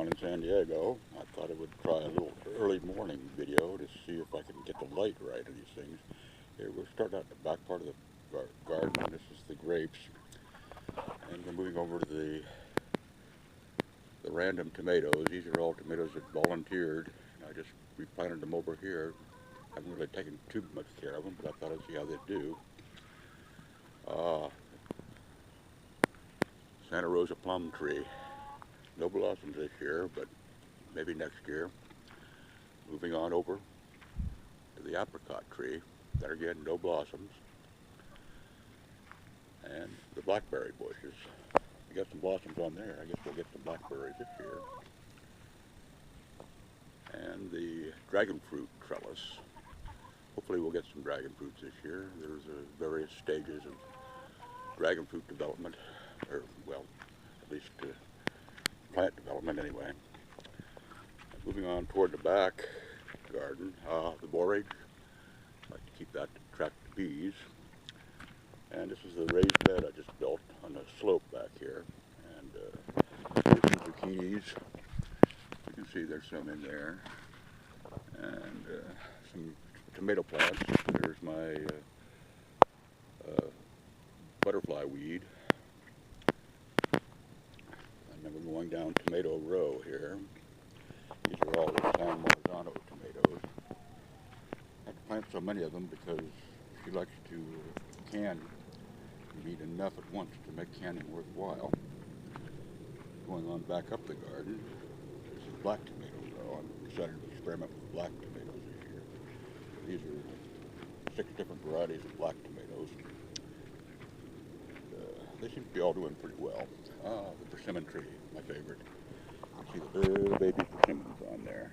down in San Diego. I thought I would try a little early morning video to see if I can get the light right on these things. Here, we're starting out in the back part of the garden. This is the grapes. And we're moving over to the random tomatoes. These are all tomatoes that volunteered. I just replanted them over here. I haven't really taken too much care of them, but I thought I'd see how they do. Santa Rosa plum tree. No blossoms this year, but maybe next year. Moving on over to the apricot tree. There again, no blossoms. And the blackberry bushes. We got some blossoms on there. I guess we'll get some blackberries this year. And the dragon fruit trellis. Hopefully we'll get some dragon fruits this year. There's various stages of dragon fruit development, or well, at least plant development anyway. Moving on toward the back garden, the borage. I like to keep that to attract the bees. And this is the raised bed I just built on the slope back here. And here's some zucchinis. You can see there's some in there. And some tomato plants. There's my butterfly weed. And then we're going down Tomato Row here. These are all the San Marzano tomatoes. I had to plant so many of them because she likes to can. You need enough at once to make canning worthwhile. Going on back up the garden, this is black tomato row. I'm excited to experiment with black tomatoes this year. These are 6 different varieties of black tomatoes. They seem to be all doing pretty well. The persimmon tree, my favorite. You see the little baby persimmons on there.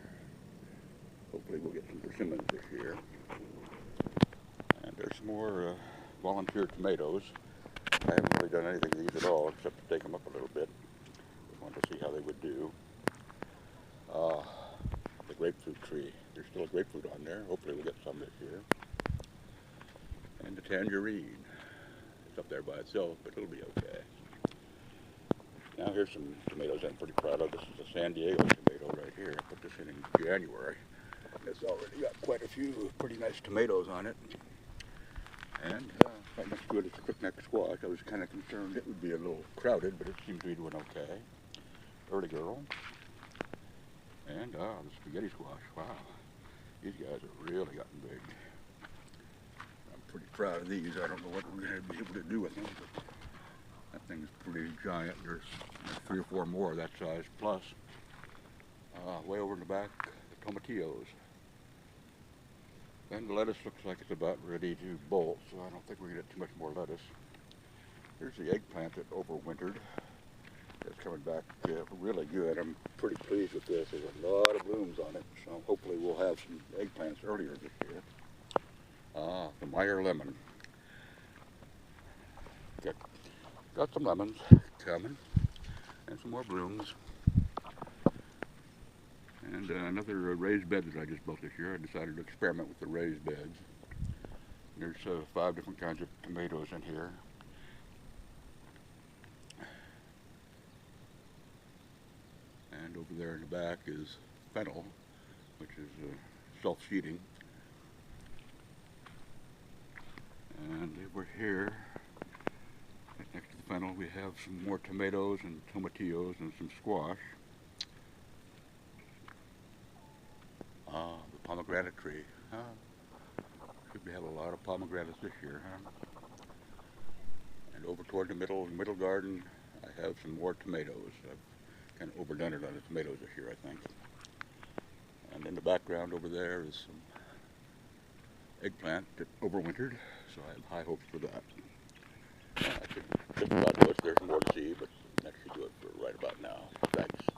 Hopefully we'll get some persimmons this year. And there's some more volunteer tomatoes. I haven't really done anything to these at all except to take them up a little bit. Just wanted to see how they would do. The grapefruit tree. There's still a grapefruit on there. Hopefully we'll get some this year. And the tangerine. It's up there by itself, but it'll be okay. Now here's some tomatoes I'm pretty proud of. This is a San Diego tomato right here. I put this in January. It's already got quite a few pretty nice tomatoes on it. And right next to it is a crookneck squash. I was kind of concerned it would be a little crowded, but it seems to be doing okay. Early girl. And the spaghetti squash. Wow. These guys have really gotten big. I'm pretty proud of these. I don't know what we're going to be able to do with them, but that thing's pretty giant. There's 3 or 4 more of that size plus. Way over in the back, the tomatillos. And the lettuce looks like it's about ready to bolt, so I don't think we're going to get too much more lettuce. Here's the eggplant that overwintered. It's coming back really good. I'm pretty pleased with this. There's a lot of blooms on it, so hopefully we'll have some eggplants earlier this year. The Meyer lemon. Got some lemons coming, and some more blooms. And another raised bed that I just built this year. I decided to experiment with the raised beds. There's 5 different kinds of tomatoes in here. And over there in the back is fennel, which is self-seeding. And over here, right next to the fennel, we have some more tomatoes and tomatillos and some squash. The pomegranate tree. Should have a lot of pomegranates this year, huh? And over toward the middle garden, I have some more tomatoes. I've kind of overdone it on the tomatoes this year, I think. And in the background over there is some eggplant that overwintered, so I have high hopes for that. I should just about do it. There's more to see, but that should do it for right about now. Thanks.